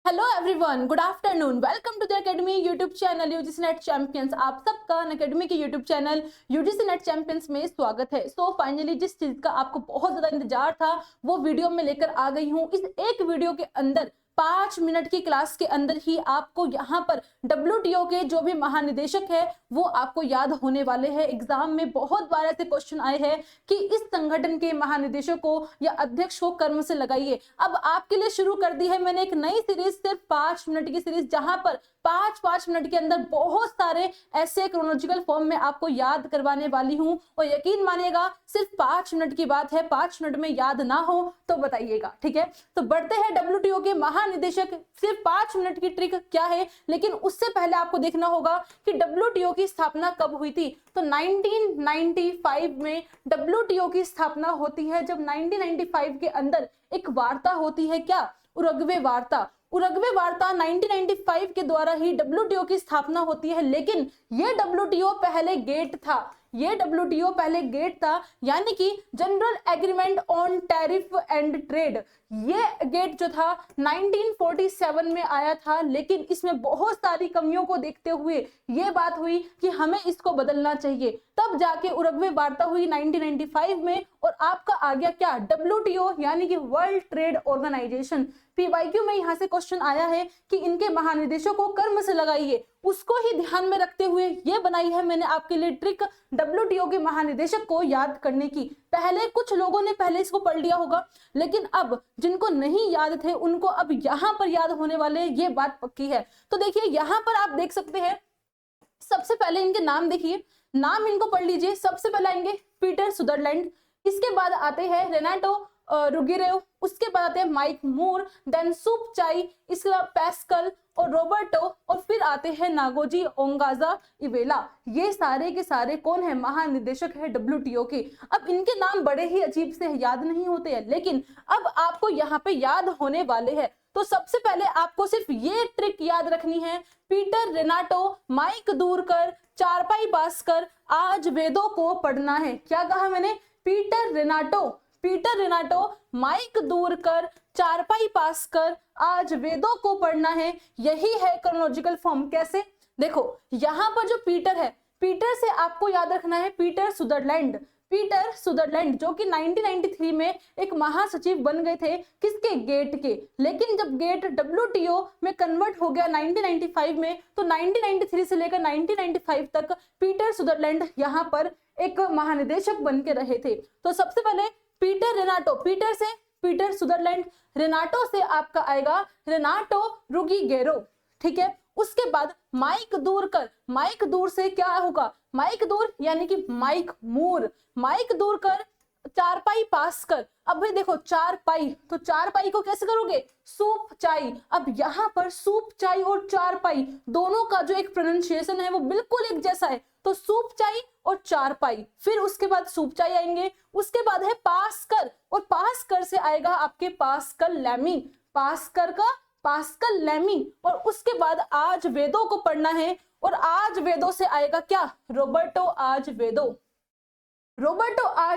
Hello everyone, good afternoon. Welcome to the academy YouTube channel UGC NET champions. आप सबका academy के YouTube channel UGC NET champions में स्वागत है। Finally जिस चीज का आपको बहुत ज्यादा इंतजार था वो वीडियो में लेकर आ गई हूँ। इस एक वीडियो के अंदर 5 मिनट की क्लास के अंदर ही आपको यहाँ पर WTO के जो भी महानिदेशक है वो आपको याद होने वाले हैं। एग्जाम में बहुत बार ऐसे क्वेश्चन आए हैं कि इस संगठन के महानिदेशक को या अध्यक्ष को कर्म से लगाइए। अब आपके लिए शुरू कर दी है मैंने एक नई सीरीज, सिर्फ 5 मिनट की सीरीज, जहां पर 5 मिनट के अंदर बहुत सारे ऐसे क्रोनोलॉजिकल फॉर्म में आपको याद करवाने वाली हूं। और यकीन मानिएगा सिर्फ 5 मिनट की बात है, 5 मिनट में याद ना हो तो बताइएगा, ठीक है। तो बढ़ते हैं WTO के महानिदेशक। सिर्फ 5 मिनट की ट्रिक क्या है, लेकिन उससे पहले आपको देखना होगा कि WTO की स्थापना कब हुई थी। तो 1995 में WTO की स्थापना होती है। जब 1995 के अंदर एक वार्ता होती है, क्या? उरुग्वे वार्ता। उरुग्वे वार्ता 1995 के द्वारा ही WTO की स्थापना होती है। लेकिन ये WTO पहले गेट था, ये WTO पहले गेट था, यानी कि general agreement on tariff and trade. ये गेट जो था 1947 में आया था, लेकिन इसमें बहुत सारी कमियों को देखते हुए ये बात हुई कि हमें इसको बदलना चाहिए। तब जाके उरुग्वे वार्ता हुई 1995 में, और आपका आ गया क्या? WTO, यानी कि वर्ल्ड ट्रेड ऑर्गेनाइजेशन। PYQ में यहाँ से क्वेश्चन आया है कि इनके महानिदेशक को कर्म से लगाइए। उसको ही ध्यान में रखते हुए ये बनाई है मैंने आपके लिए ट्रिक, WTO के महानिदेशक को याद करने की। पहले कुछ लोगों ने पहले इसको पढ़ लिया होगा, लेकिन अब जिनको नहीं याद थे उनको अब यहाँ पर याद होने वाले, ये बात पक्की है। तो देखिए यहाँ पर आप देख सकते हैं, सबसे पहले इनके नाम देखिए, नाम इनको पढ़ लीजिए। सबसे पहले आएंगे पीटर सुदरलैंड, इसके बाद आते हैं रेनाटो रुगिरेव, उसके बाद आते हैं माइक मूर, देन सुप चाई, इसके बाद पैस्कल और रोबर्टो, और फिर आते हैं नागोजी ओंगाजा इवेला। ये सारे के सारे कौन है? महानिदेशक है WTO के। अब इनके नाम बड़े ही अजीब से याद नहीं होते हैं, लेकिन अब आपको यहाँ पे याद होने वाले हैं। तो सबसे पहले आपको सिर्फ ये ट्रिक याद रखनी है, पीटर रेनाटो, माइक दूरकर, चारपाई बास्कर, आज वेदों को पढ़ना है। क्या कहा मैंने? पीटर रेनाटो, माइक दूरकर, चारपाई पासकर, आज वेदों को पढ़ना है। यही है क्रोनोलॉजिकल फॉर्म। कैसे? देखो यहां पर जो पीटर है, पीटर से आपको याद रखना है पीटर सुदरलैंड, जो कि 1993 में एक महासचिव बन गए थे। किसके? गेट के। लेकिन जब गेट WTO में कन्वर्ट हो गया 1995 में, तो 1993 से लेकर 1995 तक पीटर सुदरलैंड यहाँ पर एक महानिदेशक बन के रहे थे। तो सबसे पहले पीटर रेनाटो, पीटर से पीटर सुदरलैंड, रेनाटो से आपका आएगा रेनाटो रुगिगेरो, ठीक है। उसके बाद माइक दूरकर, माइक दूर से क्या होगा? माइक दूर यानी कि माइक मूर, माइक दूरकर, चारपाई पासकर। अब भाई देखो चारपाई, तो चारपाई को कैसे करोगे? सूप चाई। अब यहाँ पर सूप चाई और चारपाई दोनों का जो एक प्रोनाउंसिएशन है वो बिल्कुल एक जैसा है। तो सूप चाई और चारपाई, फिर उसके बाद सूप चाई आएंगे। उसके बाद है पास्कर, और पास्कर से आएगा आपके पास्कल लैमी, पास्कर का पास्कल लैमी। और उसके बाद आज वेदों को पढ़ना है, और आज वेदों से आएगा क्या? रोबर्टो आज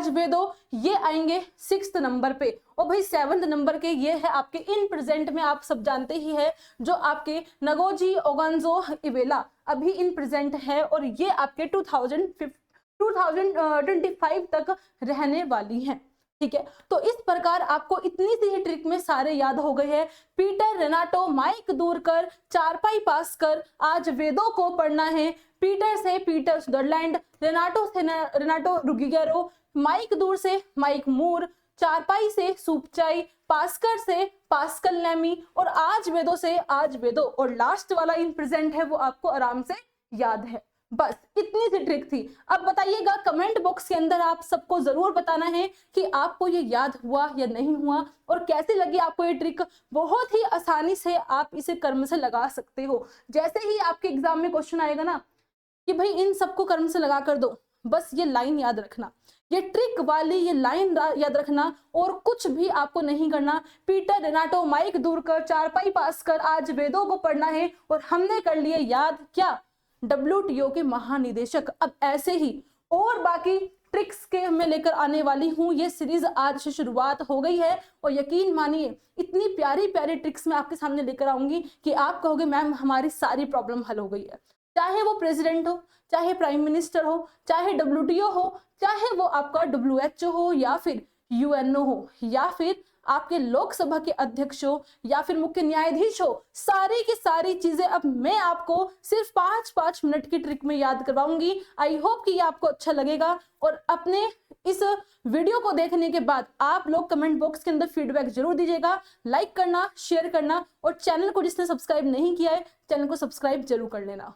वेदो, ये आएंगे 6th नंबर पे। और भाई 7th नंबर के ये है आपके इन प्रेजेंट में, आप सब जानते ही है, जो आपके नगोजी ओगांजो इवेला अभी इन प्रेजेंट है, और ये आपके 2025 तक रहने वाली हैं, ठीक है। तो इस प्रकार आपको इतनी सी ही ट्रिक में सारे याद हो गए हैं। पीटर रेनाटो, माइक दूरकर, चारपाई पासकर, आज वेदों को पढ़ना है। पीटर से पीटर सुदरलैंड, रेनाटो से रेनाटो रुगिगेरो, माइक दूर से माइक मूर, चारपाई से सुपचाई, पास्कर से पास्कल नेमी, और आज वेदों से आज वेदो, और लास्ट वाला इन प्रेजेंट है वो आपको आराम से याद है। बस इतनी सी ट्रिक थी। अब बताइएगा कमेंट बॉक्स के अंदर, आप सबको जरूर बताना है कि आपको ये याद हुआ या नहीं हुआ, और कैसी लगी आपको ये ट्रिक। बहुत ही आसानी से आप इसे कर्म से लगा सकते हो। जैसे ही आपके एग्जाम में क्वेश्चन आएगा ना कि भाई इन सबको कर्म से लगा कर दो, बस ये लाइन याद रखना, ये ट्रिक वाली ये लाइन याद रखना, और कुछ भी आपको नहीं करना। पीटर रेनाटो, माइक दूरकर, चारपाई पासकर, आज वेदों को पढ़ना है, और हमने कर लिए याद क्या? WTO के महानिदेशक। अब ऐसे ही और बाकी ट्रिक्स के मैं लेकर आने वाली हूँ। ये सीरीज आज से शुरुआत हो गई है और यकीन मानिए इतनी प्यारी प्यारी ट्रिक्स मैं आपके सामने लेकर आऊंगी कि आप कहोगे मैम हमारी सारी प्रॉब्लम हल हो गई है। चाहे वो प्रेसिडेंट हो, चाहे प्राइम मिनिस्टर हो, चाहे WTO हो, चाहे वो आपका WHO हो या फिर UNO हो या फिर आपके लोकसभा के अध्यक्ष हो या फिर मुख्य न्यायाधीश हो, सारी की सारी चीजें अब मैं आपको सिर्फ 5-5 मिनट की ट्रिक में याद करवाऊंगी। आई होप कि ये आपको अच्छा लगेगा और अपने इस वीडियो को देखने के बाद आप लोग कमेंट बॉक्स के अंदर फीडबैक जरूर दीजिएगा। लाइक करना, शेयर करना और चैनल को जिसने सब्सक्राइब नहीं किया है चैनल को सब्सक्राइब जरूर कर लेना।